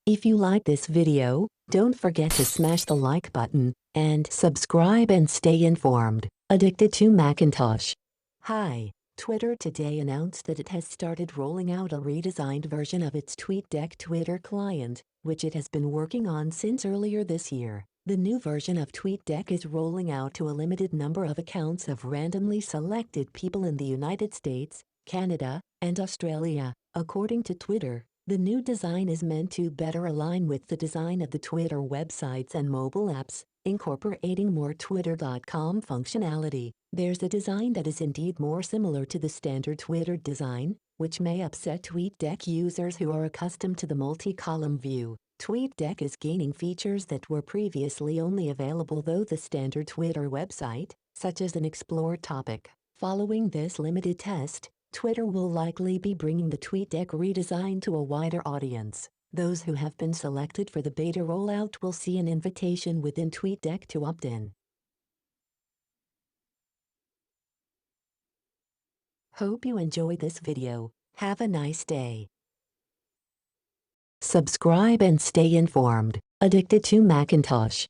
If you like this video, don't forget to smash the like button and subscribe and stay informed. Addicted to Macintosh. Hi, Twitter today announced that it has started rolling out a redesigned version of its TweetDeck Twitter client, which it has been working on since earlier this year. The new version of TweetDeck is rolling out to a limited number of accounts of randomly selected people in the United States, Canada, and Australia. According to Twitter, the new design is meant to better align with the design of the Twitter websites and mobile apps, incorporating more Twitter.com functionality. There's a design that is indeed more similar to the standard Twitter design, which may upset TweetDeck users who are accustomed to the multi-column view. TweetDeck is gaining features that were previously only available through the standard Twitter website, such as an Explore topic. Following this limited test, Twitter will likely be bringing the TweetDeck redesign to a wider audience. Those who have been selected for the beta rollout will see an invitation within TweetDeck to opt in. Hope you enjoyed this video. Have a nice day. Subscribe and stay informed. Addicted to Macintosh.